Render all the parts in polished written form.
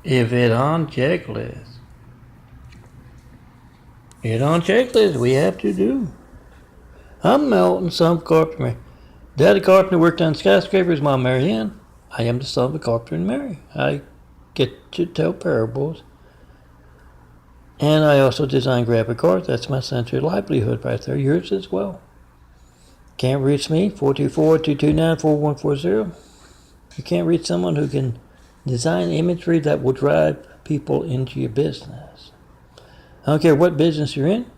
If it on checklist. It on checklist, we have to do. I'm melting some carpenter. Daddy carpenter worked on skyscrapers, Mom Mary Ann. I am the son of a carpenter and Mary. I get to tell parables. And I also design graphic art. That's my central livelihood right there. Yours as well. Can't reach me, 424-229-4140. You can't reach someone who can design imagery that will drive people into your business. I don't care what business you're in.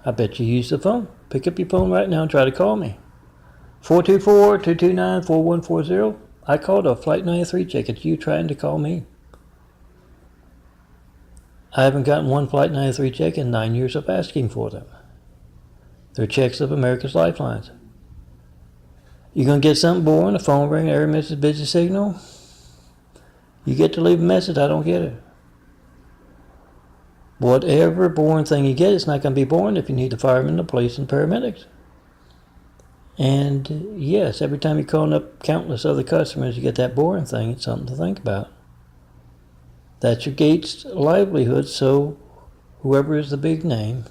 I bet you use the phone. Pick up your phone right now and try to call me. 424-229-4140. I called a Flight 93 check. It's you trying to call me. I haven't gotten one Flight 93 check in 9 years of asking for them. They're checks of America's Lifelines. You're going to get something boring, a phone ring, error message, busy signal. You get to leave a message, I don't get it. Whatever boring thing you get, it's not going to be boring if you need the firemen, the police, and paramedics. And yes, every time you're calling up countless other customers, you get that boring thing. It's something to think about. That's your Gates livelihood, so whoever is the big name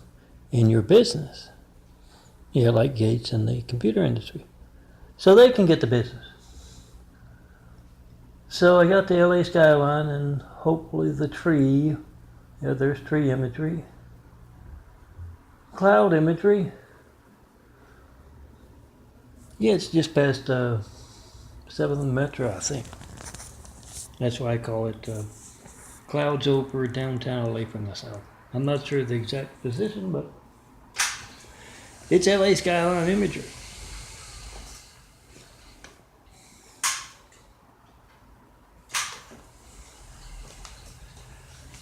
in your business, yeah, like Gates in the computer industry, so they can get the business. So I got the LA skyline and hopefully the tree. Yeah, there's tree imagery. Cloud imagery. Yeah, it's just past 7th and Metro, I think. That's why I call it clouds over downtown LA from the south. I'm not sure the exact position, but it's LA skyline imagery.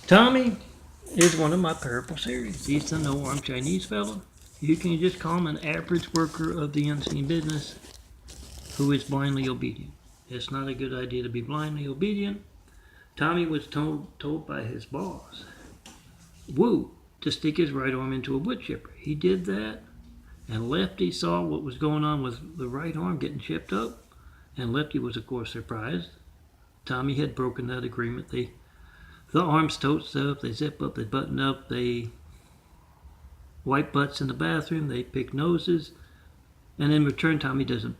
Tami is one of my parable series. He's the no-arm Chinese fellow. You can just call him an average worker of the unseen business who is blindly obedient. It's not a good idea to be blindly obedient. Tami was told by his boss, Woo, to stick his right arm into a wood chipper. He did that, and Lefty saw what was going on with the right arm getting chipped up, and Lefty was, of course, surprised. Tami had broken that agreement. The arms toast up, they zip up, they button up, they wipe butts in the bathroom, they pick noses, and in return, Tami doesn't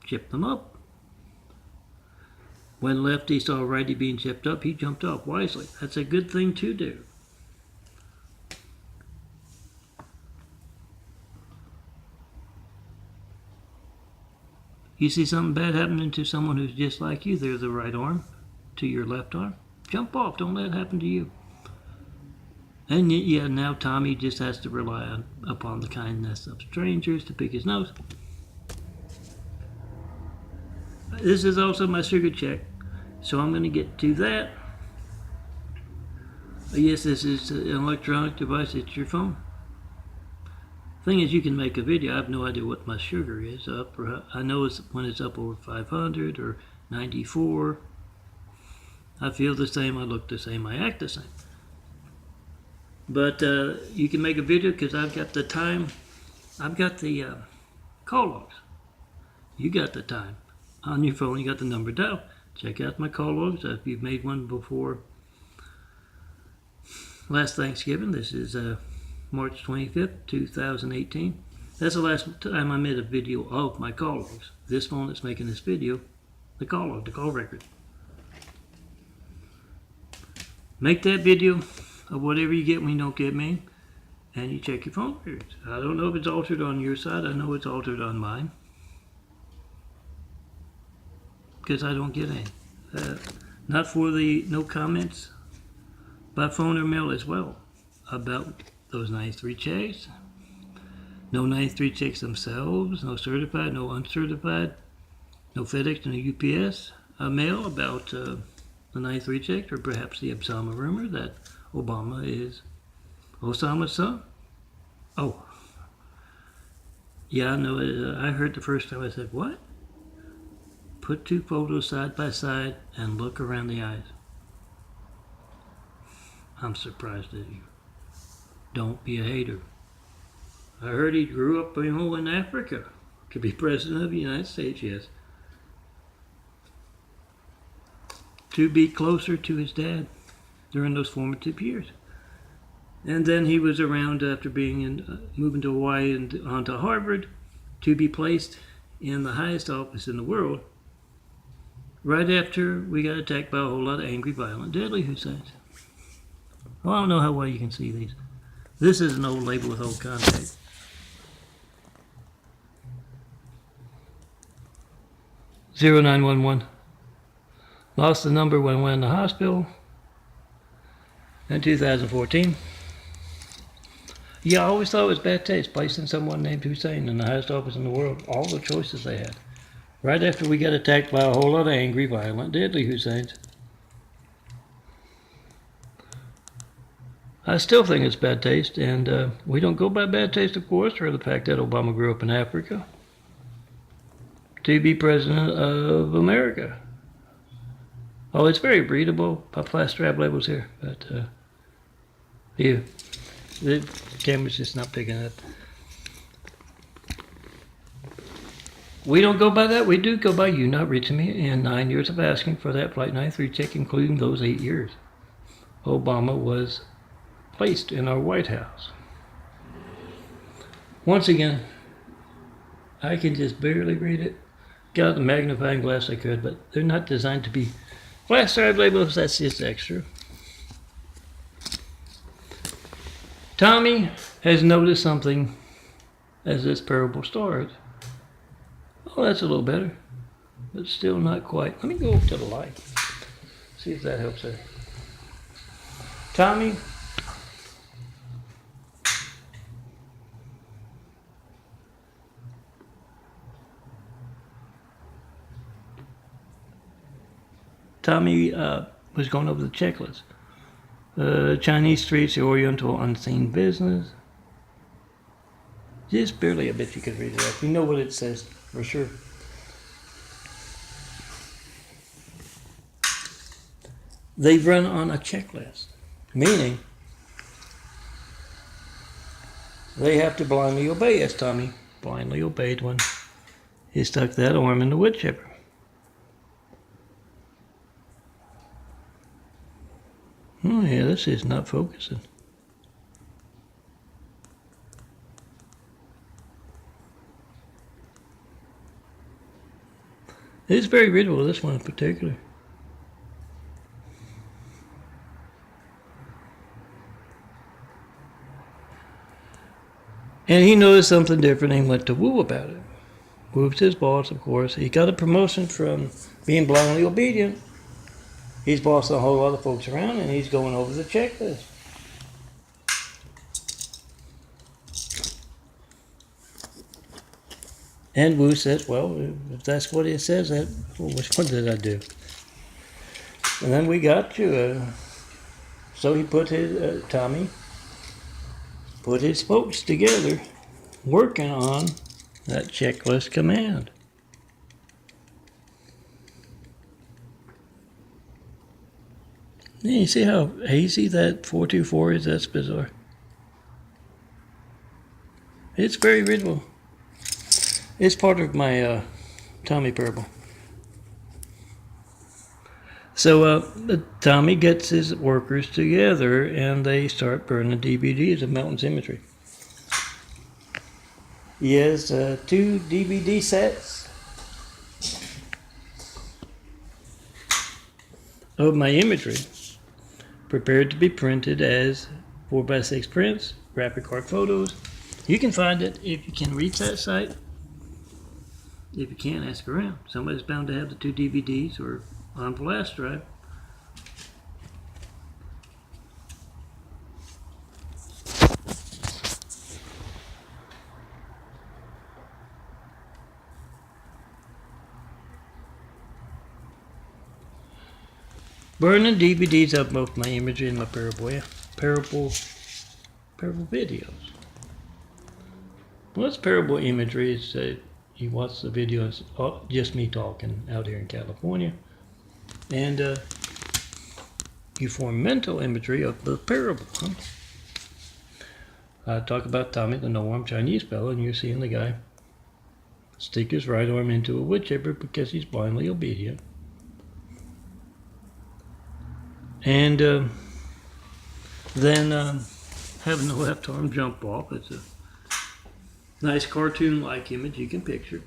chip them up. When Lefty saw Righty being chipped up, he jumped off wisely. That's a good thing to do. You see something bad happening to someone who's just like you, they're the right arm to your left arm. Jump off, don't let it happen to you. And yeah, now Tami just has to rely upon the kindness of strangers to pick his nose. This is also my sugar check, so I'm going to get to that. Yes, this is an electronic device, it's your phone. Thing is, you can make a video. I have no idea what my sugar is up. I know it's when it's up over 500 or 94. I feel the same, I look the same, I act the same. But you can make a video because I've got the time. I've got the call logs. You got the time. On your phone, you got the number dial. Check out my call logs. If you've made one before last Thanksgiving, this is March 25th, 2018. That's the last time I made a video of my call logs. This phone that's making this video, the call log, the call record. Make that video of whatever you get when you don't get me, and you check your phone records. I don't know if it's altered on your side. I know it's altered on mine, because I don't get any. Not for the no comments by phone or mail as well about those 93 checks. No 93 checks themselves, no certified, no uncertified, no FedEx, no UPS mail about the 93 checks, or perhaps the Obama rumor that Obama is Osama's son. Oh, yeah, I know. I heard the first time. I said, what? Put two photos side by side and look around the eyes. I'm surprised at you. Don't be a hater. I heard he grew up in Africa. Could be president of the United States, yes. to be closer to his dad during those formative years. And then he was around after moving to Hawaii and on to Harvard to be placed in the highest office in the world right after we got attacked by a whole lot of angry, violent, deadly Husseins. Well, I don't know how well you can see these. This is an old label with old contact. (0911). Lost the number when I went in the hospital in 2014. Yeah, I always thought it was bad taste placing someone named Hussein in the highest office in the world. All the choices they had. Right after we got attacked by a whole lot of angry, violent, deadly Husseins. I still think it's bad taste, and we don't go by bad taste, of course, or the fact that Obama grew up in Africa to be president of America. Oh, it's very readable. Pop strap labels here, but yeah, the camera's just not picking it up. We don't go by that. We do go by you not reaching me in 9 years of asking for that Flight 93 check, including those 8 years. Obama was placed in our White House. Once again, I can just barely read it. Got out the magnifying glass I could, but they're not designed to be flash drive labels. That's just extra. Tami has noticed something as this parable starts. Oh, that's a little better, but still not quite. Let me go over to the light. See if that helps there. Tami, was going over the checklist. Chinese streets, the Oriental unseen business. Just barely a bit you could read it up. You know what it says for sure. They've run on a checklist, meaning they have to blindly obey, as Tami blindly obeyed when he stuck that arm in the wood chipper. Oh yeah, this is not focusing. It's very readable, this one in particular. And he noticed something different and went to Wu about it. Wu's his boss, of course. He got a promotion from being blindly obedient. He's bossing a whole lot of folks around, and he's going over the checklist. And Wu says, well, if that's what it says, which one did I do? And then we got to, so he put his, Tami put his folks together, working on that checklist command. You see how hazy that 424 is? That's bizarre. It's very readable. It's part of my Tami parable. So Tami gets his workers together and they start burning DVDs of Mountain's imagery. He has 2 DVD sets of my imagery, prepared to be printed as 4x6 prints, graphic card photos. You can find it if you can reach that site. If you can't, ask around. Somebody's bound to have the 2 DVDs or on flash drive. Burning DVDs of both my imagery and my parable videos. Well, it's parable imagery. It's you watch the video, it's just me talking out here in California. And you form mental imagery of the parable. Huh? I talk about Tami, the no-arm Chinese fellow, and you're seeing the guy stick his right arm into a wood chipper because he's blindly obedient. And then having the left arm jump off. It's a nice cartoon-like image you can picture.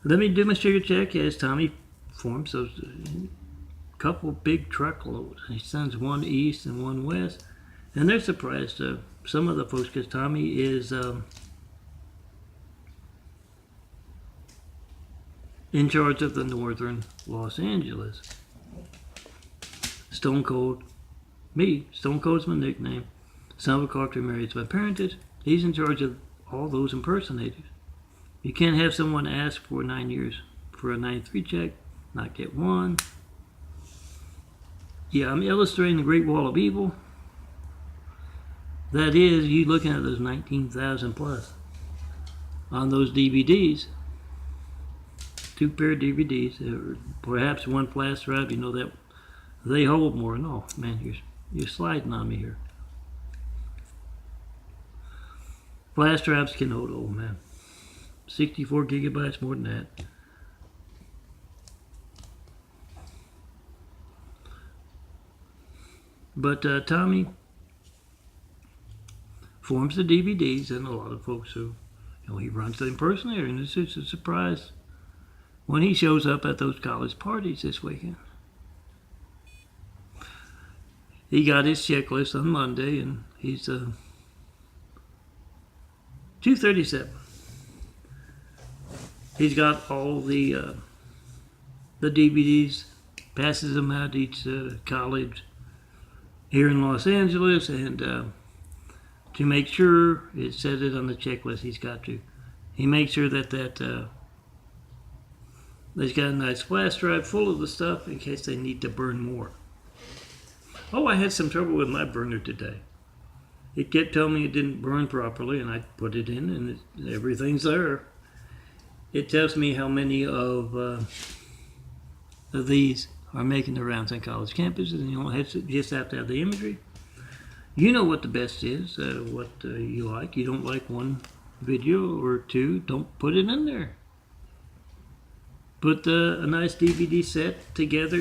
Let me demonstrate a check as Tommy forms those couple big truckloads. He sends one east and one west. And they're surprised, some of the folks, because Tommy is in charge of the northern Los Angeles. Stone Cold, me, Stone Cold's my nickname. Son of a carpenter married to my parentage. He's in charge of all those impersonators. You can't have someone ask for 9 years for a 93 check, not get one. Yeah, I'm illustrating the Great Wall of Evil. That is, you looking at those 19,000 plus on those DVDs. 2 pair of DVDs, or perhaps 1 flash drive. You know that they hold more. No, man, you're sliding on me here. Flash drives can hold, oh man, 64 gigabytes, more than that. But Tommy forms the DVDs, and a lot of folks who, he runs the impersonator, and it's just a surprise when he shows up at those college parties this weekend. He got his checklist on Monday, and he's 237. He's got all the DVDs, passes them out to each college here in Los Angeles, and to make sure, it says it on the checklist, he makes sure that they've got a nice flash drive full of the stuff in case they need to burn more. Oh, I had some trouble with my burner today. It kept telling me it didn't burn properly, and I put it in, and everything's there. It tells me how many of these are making the rounds on college campuses, and you just have to have the imagery. You know what the best is, what you like. You don't like one video or two, don't put it in there. Put a nice DVD set together.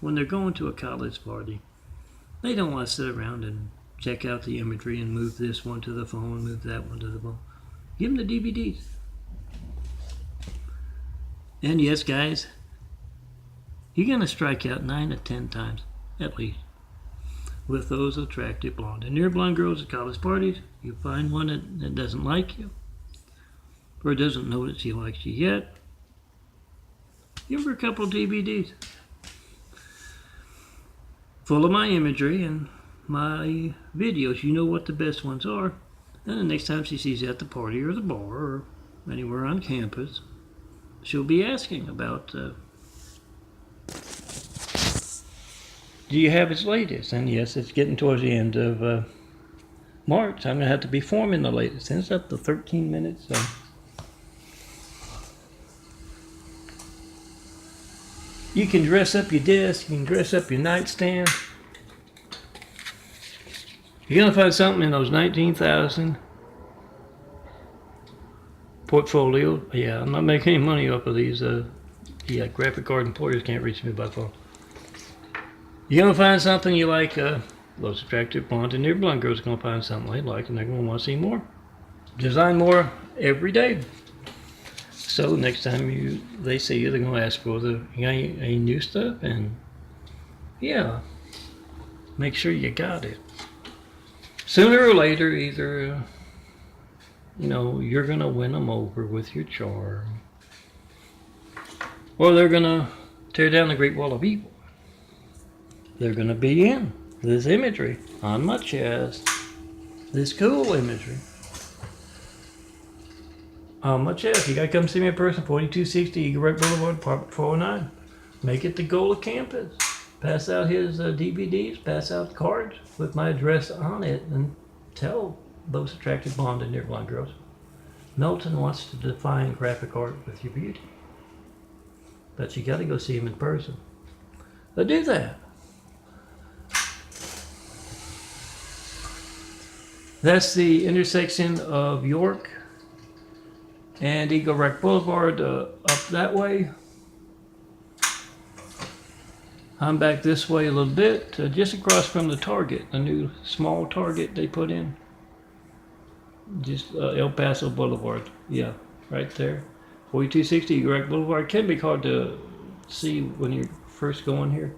When they're going to a college party, they don't want to sit around and check out the imagery and move this one to the phone, move that one to the phone. Give them the DVDs. And yes, guys, you're going to strike out 9 to 10 times, at least, with those attractive blonde. And your blonde girls at college parties, you find one that doesn't like you, or doesn't know that she likes you yet, give her a couple DVDs full of my imagery and my videos. You know what the best ones are. And the next time she sees you at the party or the bar or anywhere on campus, she'll be asking about, do you have his latest? And yes, it's getting towards the end of March. I'm going to have to be forming the latest. And it's up to 13 minutes. So. You can dress up your desk. You can dress up your nightstand. You're going to find something in those 19,000 portfolio. Yeah, I'm not making any money off of these. Graphic card employers can't reach me by phone. You're going to find something you like. Those attractive blonde and near blonde girls are going to find something they like, and they're going to want to see more. Design more every day. So next time they see you, they're going to ask for any new stuff, and yeah, make sure you got it. Sooner or later, either you're going to win them over with your charm, or they're going to tear down the Great Wall of Evil. They're going to be in this imagery on my chest, this cool imagery on my chest. You got to come see me in person, 4260 Eagle Rock Boulevard, apartment 409. Make it the goal of campus. Pass out his DVDs, pass out cards with my address on it, and tell those attractive blonde and near blonde girls, Milton wants to define graphic art with your beauty. But you got to go see him in person. But do that. That's the intersection of York and Eagle Rock Boulevard, up that way. I'm back this way a little bit, just across from the Target, the new small Target they put in. Just El Paso Boulevard. Yeah, right there. 4260 Greg Boulevard. Can be hard to see when you're first going here.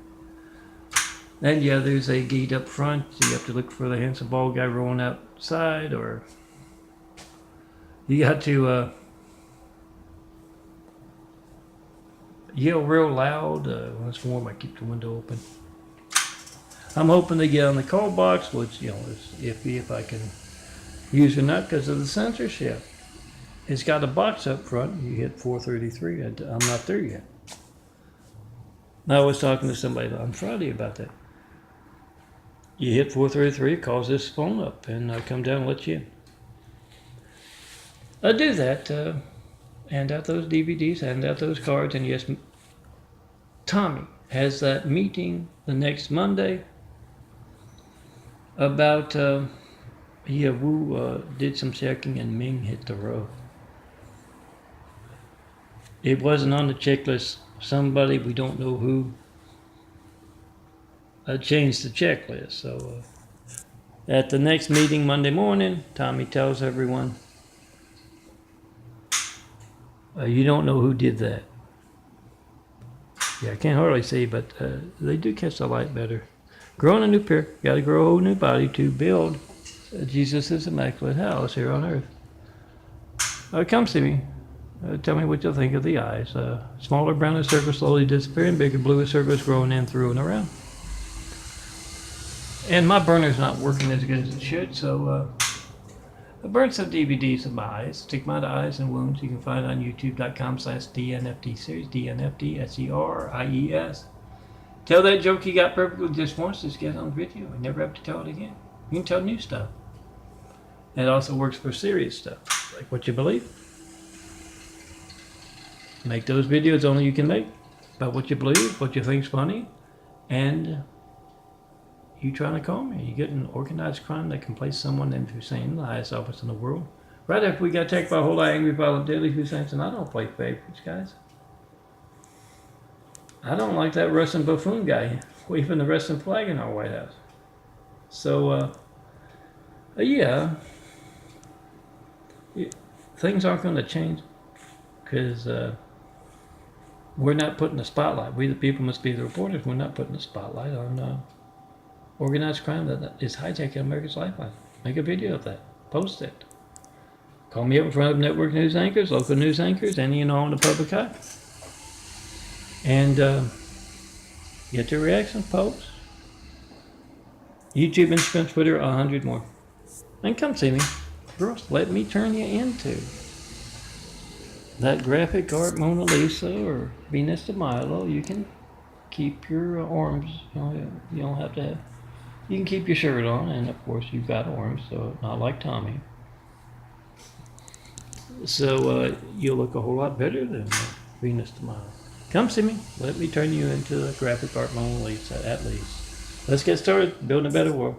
And yeah, there's a gate up front. So you have to look for the handsome bald guy rolling outside, or you got to yell real loud. When it's warm, I keep the window open. I'm hoping to get on the call box, which, you know, is iffy if I can use it or not because of the censorship. It's got a box up front. You hit 433. I'm not there yet. I was talking to somebody on Friday about that. You hit 433, it calls this phone up, and I come down and let you in. I do that, hand out those DVDs, hand out those cards, and yes, Tami has that meeting the next Monday about, Wu did some checking and Ming hit the road. It wasn't on the checklist. Somebody, we don't know who, changed the checklist. So at the next meeting Monday morning, Tami tells everyone, you don't know who did that. Yeah, I can't hardly see, but they do catch the light better. Growing a new pair, got to grow a whole new body to build Jesus' immaculate house here on earth. Come see me. Tell me what you'll think of the eyes. Smaller brownish circles slowly disappearing, bigger bluish circles growing in through and around. And my burner's not working as good as it should, so I burned some DVDs of my eyes. Stigmata Eyes and Wounds. You can find on youtube.com/DNFD series, DNFD SERIES. Tell that joke you got perfectly just once, just get on video and never have to tell it again. You can tell new stuff. And it also works for serious stuff, like what you believe. Make those videos only you can make about what you believe, what you think's funny, and you trying to call me. You get an organized crime that can place someone in Hussein, the highest office in the world. Right after we got attacked by a whole lot of angry, violent, deadly Husseins, and I don't play favorites, guys. I don't like that Russian buffoon guy waving the Russian flag in our White House. So, yeah, things aren't going to change because we're not putting the spotlight. We, the people, must be the reporters. We're not putting the spotlight on organized crime that is hijacking America's lifeline. Make a video of that. Post it. Call me up in front of network news anchors, local news anchors, any and all in the public eye. And get your reactions, post. YouTube, Instagram, Twitter, 100 more. And come see me. Girls, let me turn you into that graphic art Mona Lisa or Venus de Milo. You can keep your arms. You don't have to have. You can keep your shirt on, and of course you've got arms, so not like Tami. So you'll look a whole lot better than Venus de Milo. Come see me. Let me turn you into a graphic art Mona Lisa, at least. Let's get started building a better world.